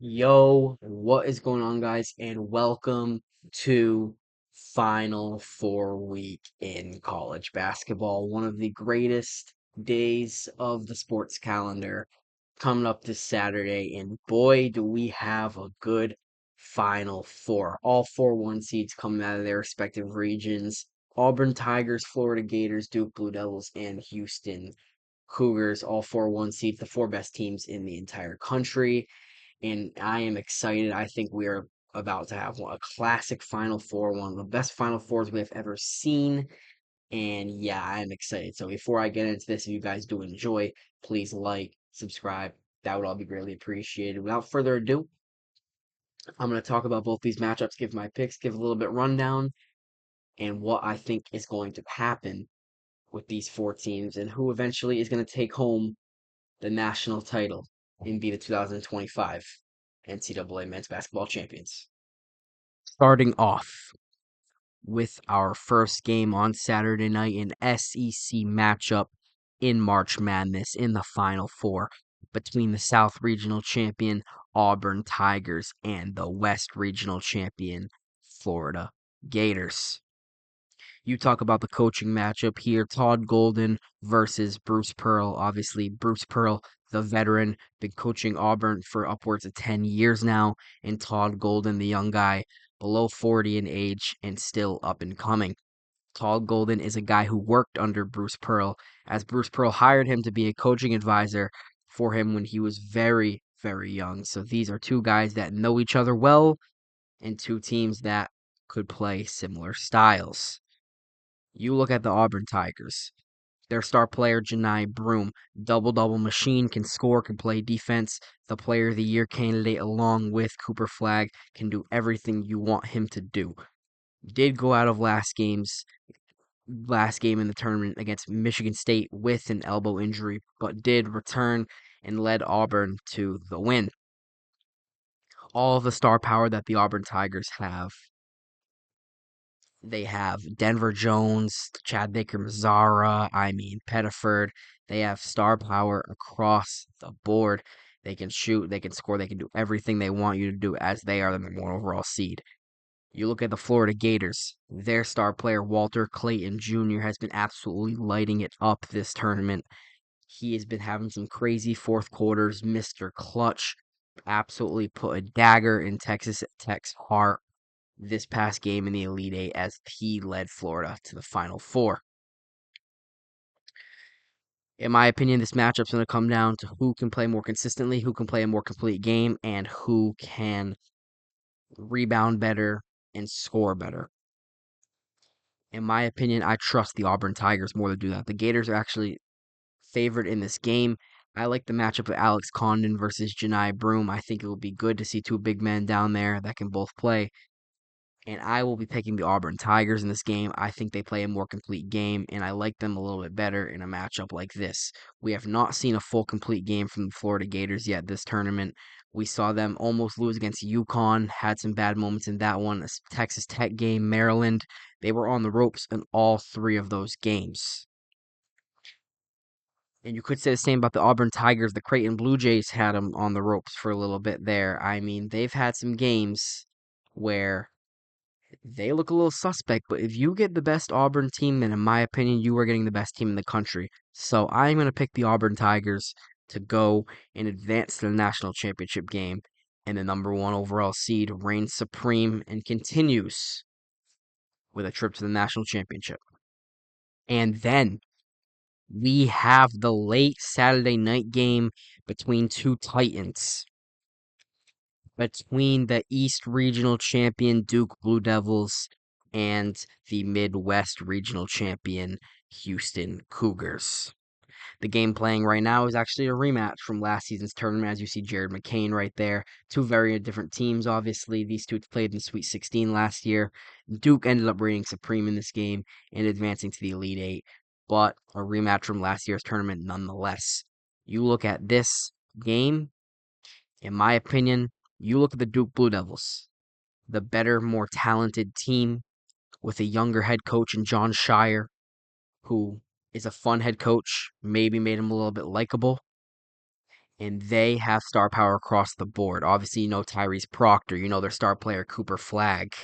Yo, what is going on, guys? And welcome to Final Four week in college basketball. One of the greatest days of the sports calendar coming up this Saturday. And boy, do we have a good Final Four. All four one seeds coming out of their respective regions. Auburn Tigers, Florida Gators, Duke Blue Devils, and Houston Cougars, all four one seeds, the four best teams in the entire country, and I am excited. I think we are about to have a classic Final Four, one of the best Final Fours we have ever seen. And yeah, I am excited. So before I get into this, if you guys do enjoy, please like, subscribe. That would all be greatly appreciated. Without further ado, I'm going to talk about both these matchups, give my picks, give a little bit rundown, and what I think is going to happen with these four teams and who eventually is going to take home the national title and be the 2025 NCAA men's basketball champions. Starting off with our first game on Saturday night, an SEC matchup in March Madness in the Final Four between the South Regional champion Auburn Tigers and the West Regional champion Florida Gators. You talk about the coaching matchup here. Todd Golden versus Bruce Pearl. Obviously, Bruce Pearl, the veteran, been coaching Auburn for upwards of 10 years now, and Todd Golden, the young guy, below 40 in age and still up and coming. Todd Golden is a guy who worked under Bruce Pearl, as Bruce Pearl hired him to be a coaching advisor for him when he was very, very young. So these are two guys that know each other well and two teams that could play similar styles. You look at the Auburn Tigers. Their star player, Johni Broome, double-double machine, can score, can play defense. The player of the year candidate, along with Cooper Flagg, can do everything you want him to do. Did go out of last game in the tournament against Michigan State with an elbow injury, but did return and led Auburn to the win. All of the star power that the Auburn Tigers have. They have Denver Jones, Chad Baker Mazara, Pettiford. They have star power across the board. They can shoot, they can score, they can do everything they want you to do as they are the number one overall seed. You look at the Florida Gators. Their star player, Walter Clayton Jr., has been absolutely lighting it up this tournament. He has been having some crazy fourth quarters, Mr. Clutch. Absolutely put a dagger in Texas Tech's heart this past game in the Elite Eight as he led Florida to the Final Four. In my opinion, this matchup's going to come down to who can play more consistently, who can play a more complete game, and who can rebound better and score better. In my opinion, I trust the Auburn Tigers more to do that. The Gators are actually favored in this game. I like the matchup of Alex Condon versus Johni Broome. I think it will be good to see two big men down there that can both play. And I will be picking the Auburn Tigers in this game. I think they play a more complete game, and I like them a little bit better in a matchup like this. We have not seen a full complete game from the Florida Gators yet this tournament. We saw them almost lose against UConn, had some bad moments in that one. A Texas Tech game, Maryland. They were on the ropes in all three of those games. And you could say the same about the Auburn Tigers. The Creighton Blue Jays had them on the ropes for a little bit there. They've had some games where they look a little suspect, but if you get the best Auburn team, then in my opinion, you are getting the best team in the country. So I'm going to pick the Auburn Tigers to go and advance to the national championship game. And the number one overall seed reigns supreme and continues with a trip to the national championship. And then we have the late Saturday night game between two Titans, between the East Regional champion Duke Blue Devils and the Midwest Regional champion Houston Cougars. The game playing right now is actually a rematch from last season's tournament, as you see Jared McCain right there. Two very different teams, obviously. These two played in the Sweet 16 last year. Duke ended up reigning supreme in this game and advancing to the Elite Eight, but a rematch from last year's tournament nonetheless. You look at this game, in my opinion, you look at the Duke Blue Devils, the better, more talented team with a younger head coach in Jon Scheyer, who is a fun head coach, maybe made him a little bit likable. and they have star power across the board. Obviously, you know Tyrese Proctor, you know their star player Cooper Flagg,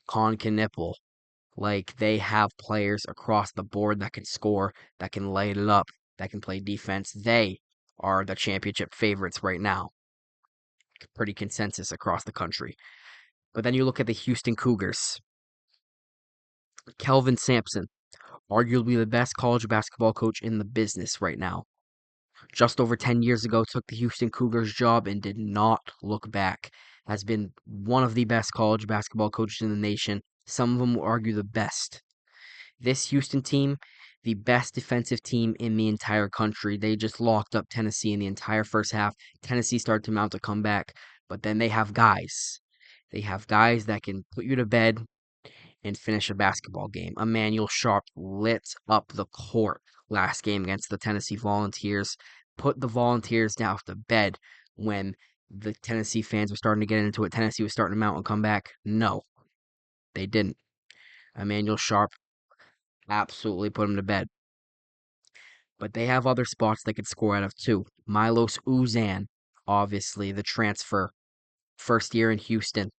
Con Knipple. Like they have players across the board that can score, that can light it up, that can play defense. They are the championship favorites right now. Pretty consensus across the country. But then you look at the Houston Cougars. Kelvin Sampson, arguably the best college basketball coach in the business right now. Just over 10 years ago, took the Houston Cougars job and did not look back. Has been one of the best college basketball coaches in the nation. Some of them will argue the best. This Houston team, the best defensive team in the entire country. They just locked up Tennessee in the entire first half. Tennessee started to mount a comeback, but then they have guys. They have guys that can put you to bed and finish a basketball game. Emmanuel Sharp lit up the court last game against the Tennessee Volunteers, put the Volunteers down to bed when the Tennessee fans were starting to get into it. Tennessee was starting to mount and come back. No, they didn't. Emmanuel Sharp absolutely put him to bed. But they have other spots they could score out of too. Milos Uzan, obviously the transfer, first year in Houston.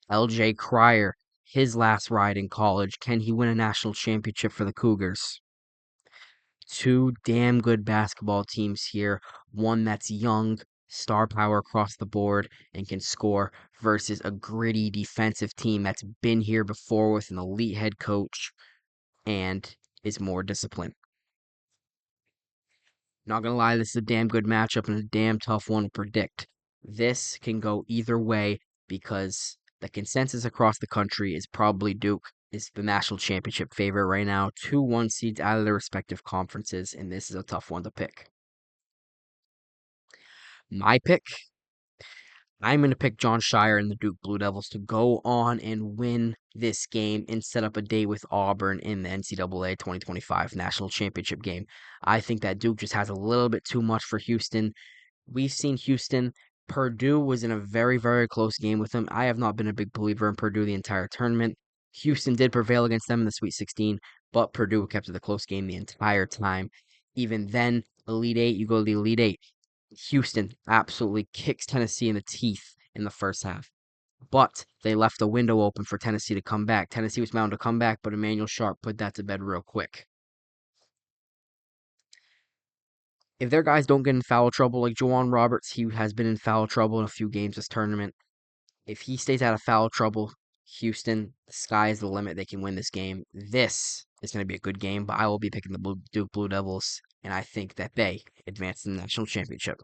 LJ Cryer, his last ride in college. Can he win a national championship for the Cougars? Two damn good basketball teams here. One that's young, star power across the board, and can score, versus a gritty defensive team that's been here before with an elite head coach and is more disciplined. Not gonna lie, this is a damn good matchup and a damn tough one to predict. This can go either way because the consensus across the country is probably Duke is the national championship favorite right now. Two one seeds out of their respective conferences, and this is a tough one to pick. My pick, I'm going to pick John Shire and the Duke Blue Devils to go on and win this game and set up a day with Auburn in the NCAA 2025 national championship game. I think that Duke just has a little bit too much for Houston. We've seen Houston. Purdue was in a very, very close game with them. I have not been a big believer in Purdue the entire tournament. Houston did prevail against them in the Sweet 16, but Purdue kept it a close game the entire time. Even then, Elite Eight, you go to the Elite Eight. Houston absolutely kicks Tennessee in the teeth in the first half. But they left the window open for Tennessee to come back. Tennessee was bound to come back, but Emmanuel Sharp put that to bed real quick. If their guys don't get in foul trouble, like J'Wan Roberts, he has been in foul trouble in a few games this tournament. If he stays out of foul trouble, Houston, the sky is the limit. They can win this game. This is going to be a good game, but I will be picking the Duke Blue Devils, and I think that they advance to the national championship.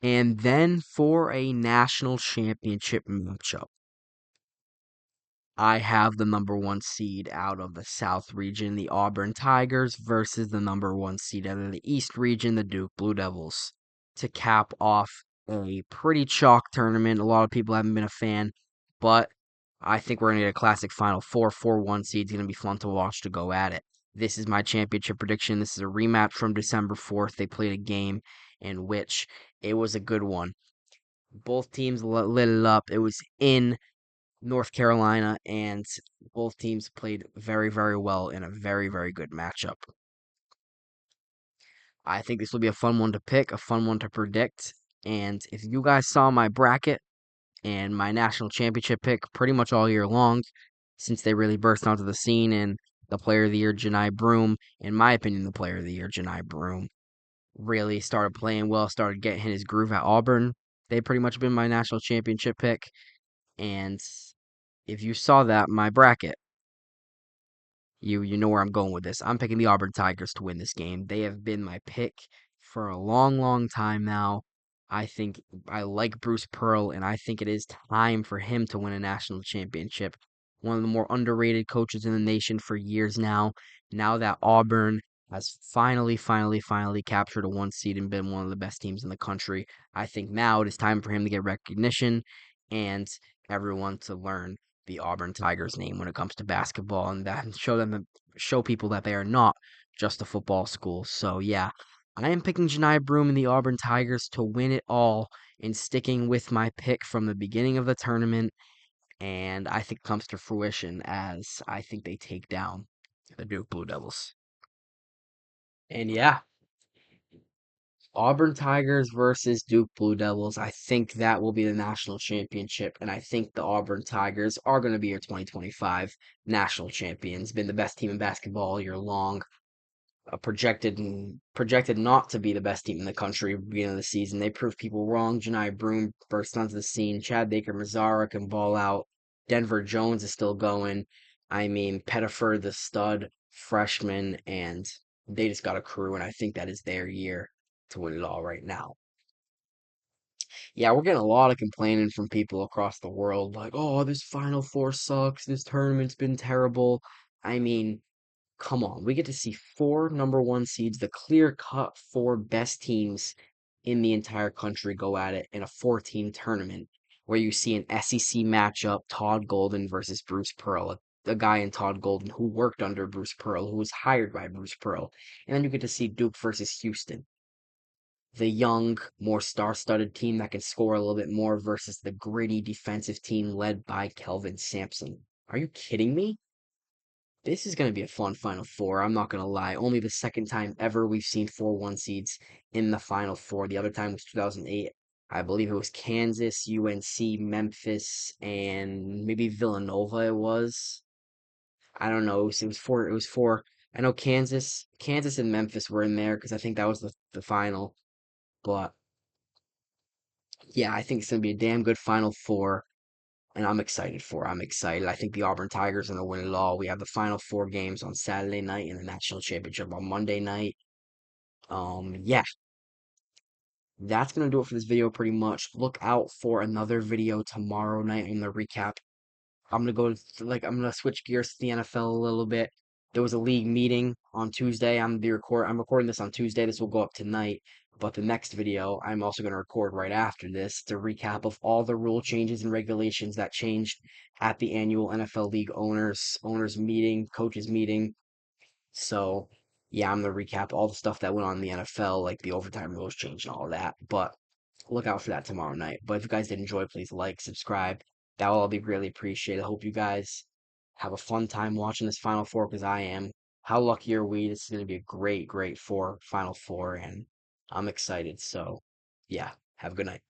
And then for a national championship matchup, I have the number one seed out of the South region, the Auburn Tigers, versus the number one seed out of the East region, the Duke Blue Devils, to cap off a pretty chalk tournament. A lot of people haven't been a fan, but I think we're going to get a classic Final Four. 4-1 seed's going to be fun to watch to go at it. This is my championship prediction. This is a rematch from December 4th. They played a game in which it was a good one. Both teams lit it up. It was in North Carolina, and both teams played very, very well in a very, very good matchup. I think this will be a fun one to pick, a fun one to predict. And if you guys saw my bracket and my national championship pick pretty much all year long, since they really burst onto the scene, and the player of the year, Johni Broome, in my opinion, the player of the year, Johni Broome, really started playing well, started getting his groove at Auburn. They pretty much been my national championship pick. And if you saw that, my bracket, you know where I'm going with this. I'm picking the Auburn Tigers to win this game. They have been my pick for a long, long time now. I think I like Bruce Pearl, and I think it is time for him to win a national championship. One of the more underrated coaches in the nation for years now. Now that Auburn has finally captured a one seed and been one of the best teams in the country, I think now it is time for him to get recognition and everyone to learn the Auburn Tigers name when it comes to basketball, and that show people that they are not just a football school. So yeah, I am picking Johni Broome and the Auburn Tigers to win it all, and sticking with my pick from the beginning of the tournament, and I think it comes to fruition as I think they take down the Duke Blue Devils. And yeah, Auburn Tigers versus Duke Blue Devils. I think that will be the national championship, and I think the Auburn Tigers are going to be your 2025 national champions. Been the best team in basketball all year long. Projected not to be the best team in the country at the beginning of the season. They proved people wrong. Janai Broome burst onto the scene. Chad Baker Mazara can ball out. Denver Jones is still going. I mean, Pettiford, the stud freshman, and they just got a crew, and I think that is their year to win it all right now. Yeah, we're getting a lot of complaining from people across the world, like, oh, this Final Four sucks. This tournament's been terrible. I mean, come on, we get to see four number one seeds, the clear cut four best teams in the entire country go at it in a 14 tournament where you see an SEC matchup, Todd Golden versus Bruce Pearl, a guy in Todd Golden who worked under Bruce Pearl, who was hired by Bruce Pearl. And then you get to see Duke versus Houston, the young, more star-studded team that can score a little bit more versus the gritty defensive team led by Kelvin Sampson. Are you kidding me? This is going to be a fun Final Four. I'm not going to lie. Only the second time ever we've seen four one seeds in the Final Four. The other time was 2008. I believe it was Kansas, UNC, Memphis, and maybe Villanova it was. I don't know. It was four. I know Kansas and Memphis were in there because I think that was the final. But yeah, I think it's going to be a damn good Final Four. And I'm excited for it. I'm excited. I think the Auburn Tigers are going to win it all. We have the final four games on Saturday night and the national championship on Monday night. Yeah, that's going to do it for this video pretty much. Look out for another video tomorrow night on the recap. I'm gonna switch gears to the NFL a little bit. There was a league meeting on Tuesday. I'm recording this on Tuesday. This will go up tonight. But the next video, I'm also gonna record right after this to recap of all the rule changes and regulations that changed at the annual NFL League owners meeting, coaches meeting. So yeah, I'm gonna recap all the stuff that went on in the NFL, like the overtime rules change and all that. But look out for that tomorrow night. But if you guys did enjoy, please like, subscribe. That will all be really appreciated. I hope you guys have a fun time watching this Final Four because I am. How lucky are we? This is going to be a great, great Final Four, and I'm excited. So, yeah, have a good night.